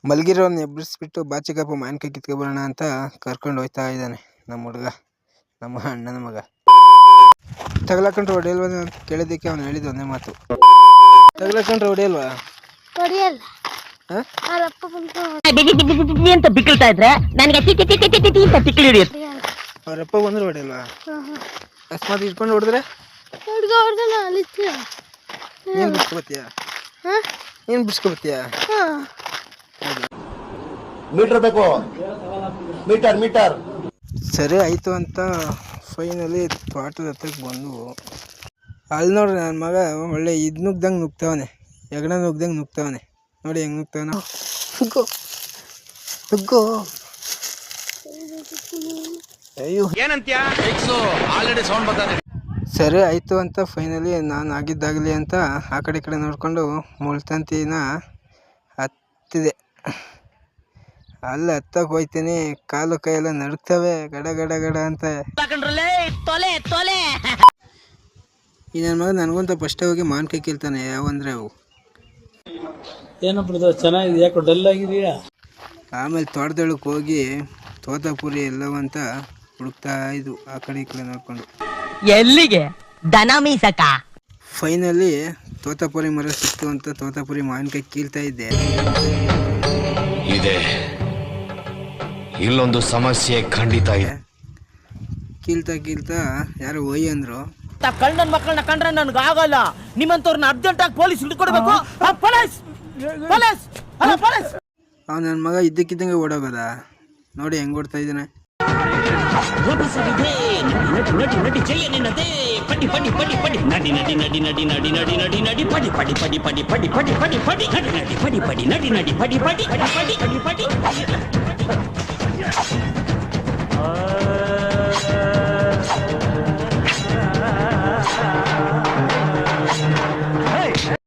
ಮಲಗಿರೋನ್ನ ಎಬ್ಬರಿಸ್ಬಿಟ್ಟು ಬಾಚಿಕಪ್ಪ ಮಾವಿನಕಾಯಿ ಕಿತ್ಕೊಬರೋಣ ಅಂತ ಕರ್ಕೊಂಡು ಹೋಗ್ತಾ ಇದ್ದಾನೆ ನಮ್ಮ ಹುಡುಗ, ನಮ್ಮ ಅಣ್ಣನ ಮಗ. ತಗಲಕೊಂಡ್ರೆ ಹೊಡೆಯಲ್ವ ಅಂತ ಕೇಳಿದ್ದಕ್ಕೆ ಅವನು ಹೇಳಿದ ಒಂದೇ ಮಾತು, ತಗಲಕೊಂಡ್ರೆ ಹೊಡೆಯಲ್ವಾ? ಅಂತ ಬಿಕ್ಕಳ್ತಾ ಇದ್ರೆ ನನಗೆ ಅವರಪ್ಪ ಬಂದ್ರೆ ಹೊಡೆಯಲ್ವಾ? ಅಕಸ್ಮಾತ್ ಇಟ್ಕೊಂಡು ಹೊಡೆದ್ರೆ ನೀನು ಬಿಡ್ಸ್ಕೊಬತ್ತೀಯ? ನೀನು ಬಿಡ್ಸ್ಕೊಬತ್ತೀಯ? ಮೀಟರ್ ಬೇಕು, ಮೀಟರ್ ಮೀಟರ್. ಸರಿ ಆಯಿತು ಅಂತ ಫೈನಲಿ ತೋಟದ ಹತ್ರಕ್ಕೆ ಬಂದು ಅಲ್ಲಿ ನೋಡ್ರಿ ನನ್ನ ಮಗ ಒಳ್ಳೆ ಇದು ನುಗ್ದಂಗೆ ನುಗ್ತವನೆ, ಹೆಗಣ ನುಗ್ದಂಗೆ ನುಗ್ತವನೆ. ನೋಡಿ ಹೆಂಗೆ ನುಗ್ತವನ, ನುಗ್ಗೋ ಅಯ್ಯೋ ಏನಂತ್ಯಾ? ಆಲ್ರೆಡಿ ಸೌಂಡ್ ಬರ್ತಾನೆ. ಸರಿ ಆಯಿತು ಅಂತ ಫೈನಲಿ ನಾನು ಆಗಿದ್ದಾಗಲಿ ಅಂತ ಆ ಕಡೆ ಈ ಕಡೆ ನೋಡಿಕೊಂಡು ಮುಳ್ತಂತಿನ ಹತ್ತಿದೆ. ಅಲ್ಲಿ ಹತ್ತಕ್ಕೆ ಹೋಗ್ತೀನಿ, ಕಾಲು ಕೈಯೆಲ್ಲ ನಡುಕ್ತವೆ ಗಡ ಗಡ ಗಡ ಅಂತ. ಈ ನನ್ನ ಮಗ ನನಗಂತ ಫಸ್ಟ್ ಹೋಗಿ ಮಾವಿನಕಾಯಿ ಕೀಳ್ತಾನೆ. ಯಾವಂದ್ರೆ ಅವು ಏನಪ್ಪ ಚೆನ್ನಾಗಿದೆ, ಯಾಕೋ ಡಲ್ ಆಗಿದೆಯಾ? ಆಮೇಲೆ ತೋಟದೊಳಕ್ಕೆ ಹೋಗಿ ತೋತಾಪುರಿ ಎಲ್ಲವಂತ ಹುಡುಕ್ತಾ ಇದ್ವು ಆ ಕಡೆ ಈ ಕಡೆ ನೋಡ್ಕೊಂಡು. ಎಲ್ಲಿಗೆ? ದನ ಮೀಸಕ. ಫೈನಲಿ ತೋತಾಪುರಿ ಮರ ಸಿಕ್ತು ಅಂತ ತೋತಾಪುರಿ ಮಾವಿನಕಾಯಿ ಕೀಳ್ತಾ ಇದ್ದೆ. ಇದೆ ಇಲ್ಲೊಂದು ಸಮಸ್ಯೆ ಖಂಡಿತ ಇದೆ. ಕೀಳ್ತಾ ಯಾರೋ ಒಯ್ ಅಂದ್ರು. ಕಳ್ಳನ ಮಕ್ಕಳನ್ನ ಕಂಡ್ರೆ ನನ್ಗೆ ಆಗಲ್ಲ, ನಿಮ್ಮಂತವ್ರನ್ನ ಅರ್ಜೆಂಟ್ ಆಗಿ ಪೊಲೀಸ್ ಹಿಡ್ಕೊಡ್ಬೇಕು. ಅವ ನನ್ನ ಮಗ ಇದ್ದಕ್ಕಿದ್ದಂಗೆ ಓಡೋಗದ. ನೋಡಿ ಹೆಂಗ್ ಓಡ್ತಾ ಇದ್ದಾನೆ.